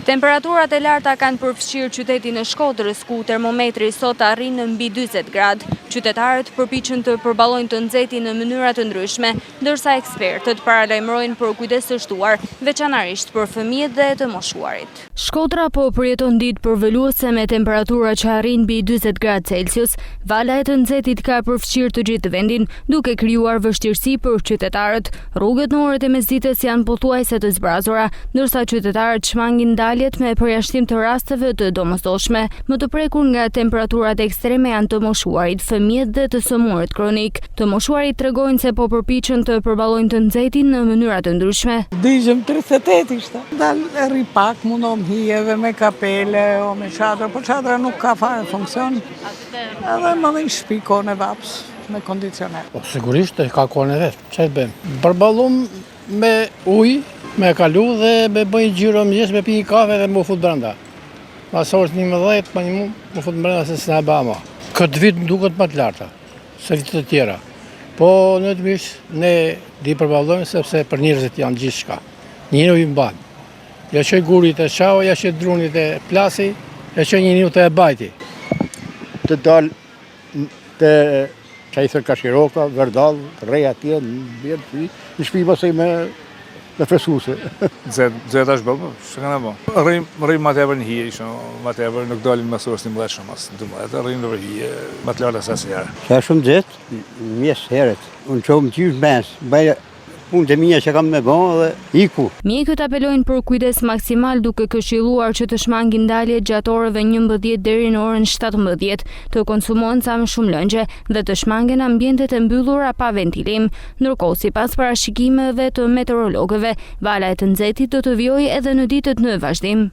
Temperaturat e larta kanë përfshirë qytetin e Shkodrës, ku termometri sot arrin në mbi 40 gradë. Qytetarët përpiqen të përballojnë të nxehtin në mënyra të ndryshme, ndërsa ekspertët paralajmërojnë për kujdes të shtuar, veçanërisht për fëmijët dhe të moshuarit. Shkodra po përjeton ditë përvoluese me temperatura që arrin mbi 40 gradë Celsius. Vala e të nxehtit ka përfshirë të gjithë vendin, duke krijuar vështirësi për qytetarët. Rrugët në orët e mesdites janë pothuajse të zbrazura, ndërsa qytetarët shmangin daljet me përjashtim të rasteve të domosdoshme. Më të prekur nga temperaturat ekstreme janë të moshuarit, fëmijët dhe të sëmurët kronik. Të moshuarit tregojnë se po përpiqen të përballojnë të nxehtin në mënyra të ndryshme. Digjëm 38 ishte. Dal rri pak, mundom hijeve me kapele o me çadra, po çadra nuk ka fare funksion. Edhe më dhe shtëpi kohën e vaps me kondicioner. Po sigurisht e ka kohën e vet. Çfarë bëjmë? Përballum me ujë, me kalu dhe me bëj gjiro mëngjes me pi kafe dhe më fut brenda. Pas orës 11 më fut brenda se s'na bëha më. Këtë vit më duket më të larta se vitet të tjera. Po natyrisht ne di përballojmë sepse për njerëzit janë gjithçka. Njëri i mban. Ja çoj gurit e çao, ja çoj drunit e plasi, ja çoj njëriu të e bajti. Të dal të çajsër Kashiroka, Verdall, rrej atje në shtëpi pastaj me freskuse. Zeta është bëllë, që kanë e bo. Rrim ma të ever në hije, ma të ever nuk dalin mas orës 11 shumë, mas 12, rrim në hije, ma të lartë asasë herë. Ka shumë zetë, mjes heret. Unë që më gjysh mes, bëjë punë të minja që kam me bo dhe iku. Mjekët apelojnë për kujdes maksimal duke këshilluar që të shmangin dalje gjatë orëve 11 deri në orën 17, të konsumohen sa më shumë lëngje dhe të shmangen ambientet e mbyllura pa ventilim. Ndërkohë, sipas parashikimeve të meteorologëve, vala e të nxehtit do të vijojë edhe në ditët në vazhdim.